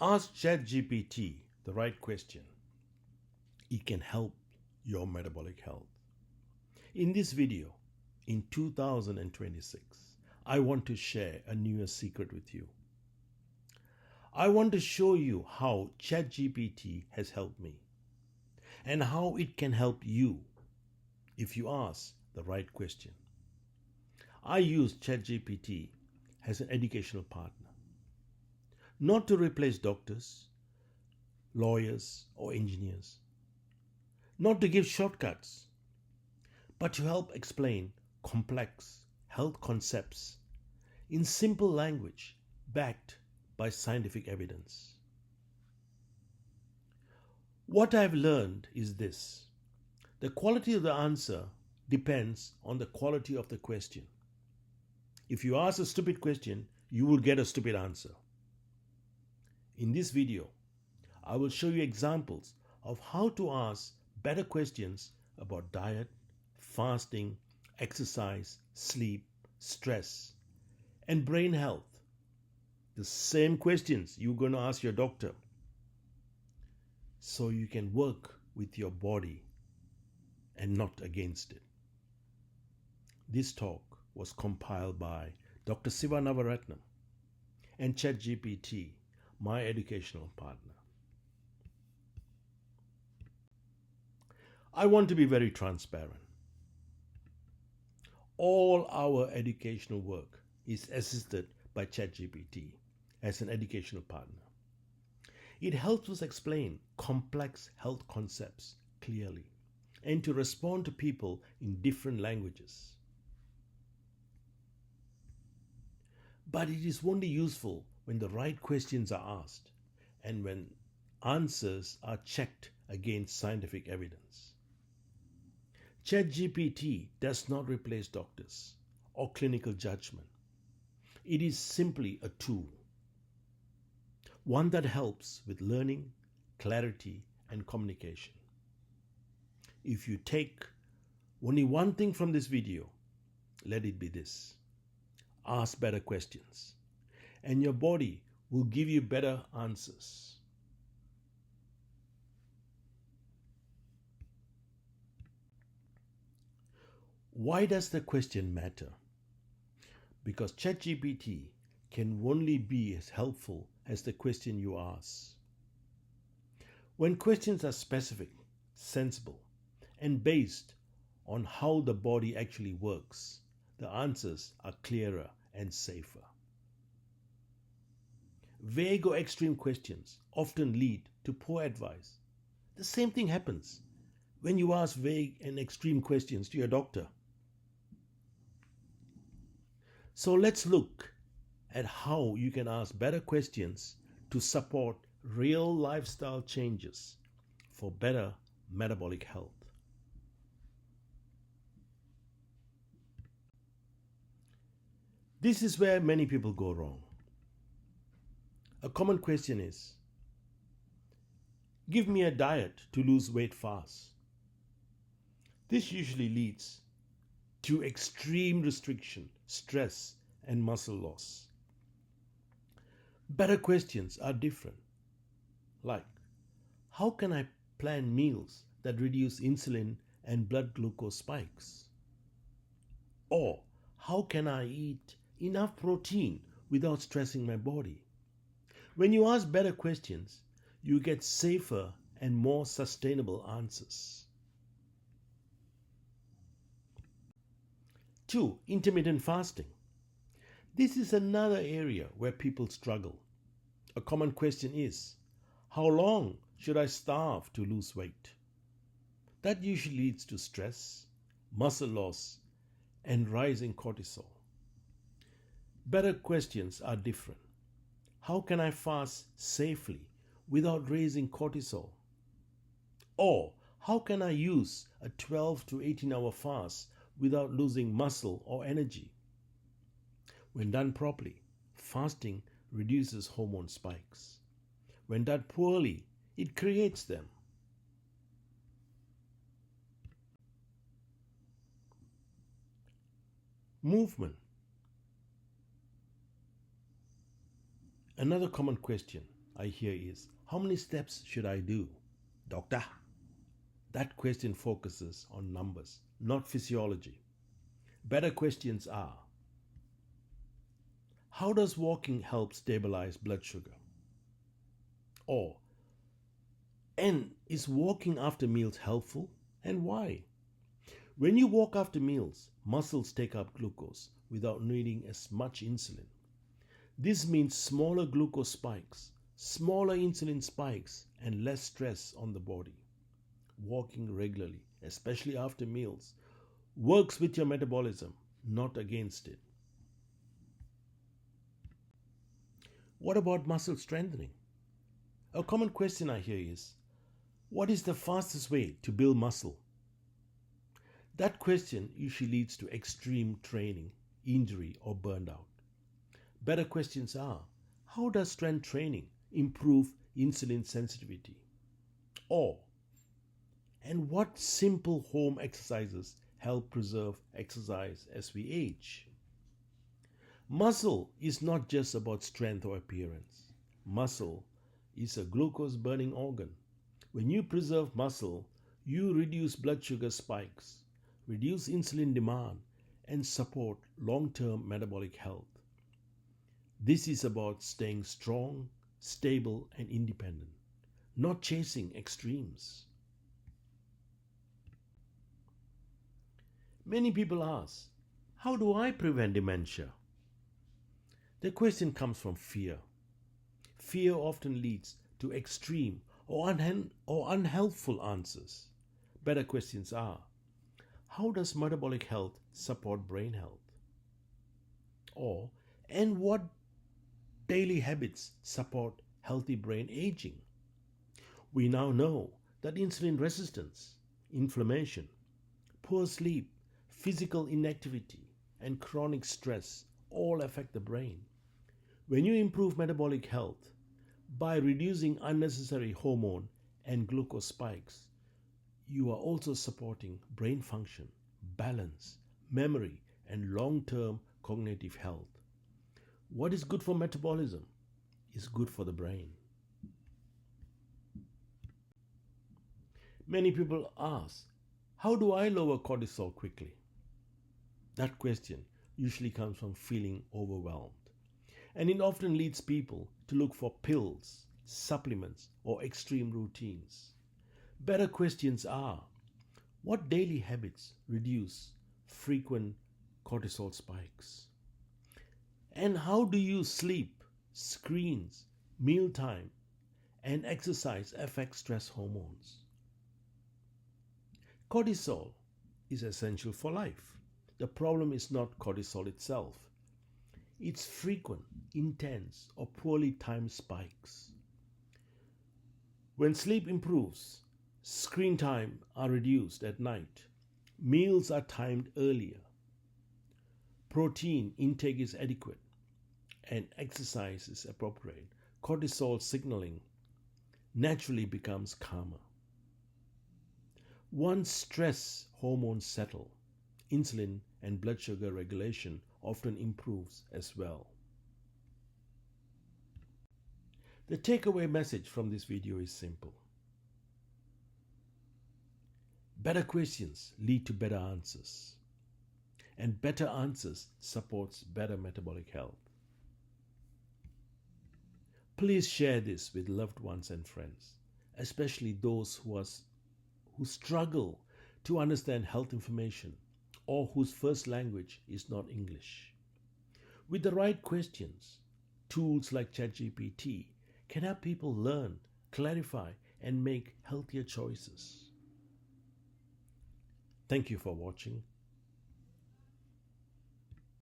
Ask ChatGPT the right question. It can help your metabolic health. In this video, in 2026, I want to share a new secret with you. I want to show you how ChatGPT has helped me and how it can help you if you ask the right question. I use ChatGPT as an educational partner, not to replace doctors, lawyers, or engineers, not to give shortcuts, but to help explain complex health concepts in simple language backed by scientific evidence. What I've learned is this: the quality of the answer depends on the quality of the question. If you ask a stupid question, you will get a stupid answer. In this video, I will show you examples of how to ask better questions about diet, fasting, exercise, sleep, stress, and brain health. The same questions you're going to ask your doctor, so you can work with your body and not against it. This talk was compiled by Dr. Siva Navaratnam and ChatGPT, my educational partner. I want to be very transparent. All our educational work is assisted by ChatGPT as an educational partner. It helps us explain complex health concepts clearly and to respond to people in different languages. But it is only useful when the right questions are asked and when answers are checked against scientific evidence. ChatGPT does not replace doctors or clinical judgment. It is simply a tool, one that helps with learning, clarity, and communication. If you take only one thing from this video, let it be this: ask better questions, and your body will give you better answers. Why does the question matter? Because ChatGPT can only be as helpful as the question you ask. When questions are specific, sensible, and based on how the body actually works, the answers are clearer and safer. Vague or extreme questions often lead to poor advice. The same thing happens when you ask vague and extreme questions to your doctor. So let's look at how you can ask better questions to support real lifestyle changes for better metabolic health. This is where many people go wrong. A common question is, give me a diet to lose weight fast. This usually leads to extreme restriction, stress, and muscle loss. Better questions are different. Like, how can I plan meals that reduce insulin and blood glucose spikes? Or, how can I eat enough protein without stressing my body? When you ask better questions, you get safer and more sustainable answers. 2. Intermittent fasting. This is another area where people struggle. A common question is, how long should I starve to lose weight? That usually leads to stress, muscle loss, and rising cortisol. Better questions are different. How can I fast safely without raising cortisol? Or how can I use a 12 to 18-hour fast without losing muscle or energy? When done properly, fasting reduces hormone spikes. When done poorly, it creates them. Movement. Another common question I hear is, how many steps should I do? Doctor? That question focuses on numbers, not physiology. Better questions are, how does walking help stabilize blood sugar? Or, and is walking after meals helpful, and why? When you walk after meals, muscles take up glucose without needing as much insulin. This means smaller glucose spikes, smaller insulin spikes, and less stress on the body. Walking regularly, especially after meals, works with your metabolism, not against it. What about muscle strengthening? A common question I hear is, what is the fastest way to build muscle? That question usually leads to extreme training, injury, or burnout. Better questions are, how does strength training improve insulin sensitivity? Or, and what simple home exercises help preserve exercise as we age? Muscle is not just about strength or appearance. Muscle is a glucose burning organ. When you preserve muscle, you reduce blood sugar spikes, reduce insulin demand, and support long-term metabolic health. This is about staying strong, stable, and independent, not chasing extremes. Many people ask, how do I prevent dementia? The question comes from fear. Fear often leads to extreme or unhelpful answers. Better questions are, how does metabolic health support brain health? Or, and what daily habits support healthy brain aging? We now know that insulin resistance, inflammation, poor sleep, physical inactivity, and chronic stress all affect the brain. When you improve metabolic health by reducing unnecessary hormone and glucose spikes, you are also supporting brain function, balance, memory, and long-term cognitive health. What is good for metabolism is good for the brain. Many people ask, how do I lower cortisol quickly? That question usually comes from feeling overwhelmed, and it often leads people to look for pills, supplements, or extreme routines. Better questions are, what daily habits reduce frequent cortisol spikes? And how do you sleep, screens, mealtime, and exercise affect stress hormones? Cortisol is essential for life. The problem is not cortisol itself. It's frequent, intense, or poorly timed spikes. When sleep improves, screen time are reduced at night, meals are timed earlier, protein intake is adequate, and exercise is appropriate, cortisol signaling naturally becomes calmer. Once stress hormones settle, insulin and blood sugar regulation often improves as well. The takeaway message from this video is simple. Better questions lead to better answers, and better answers supports better metabolic health. Please share this with loved ones and friends, especially those who struggle to understand health information or whose first language is not English. With the right questions, tools like ChatGPT can help people learn, clarify, and make healthier choices. Thank you for watching.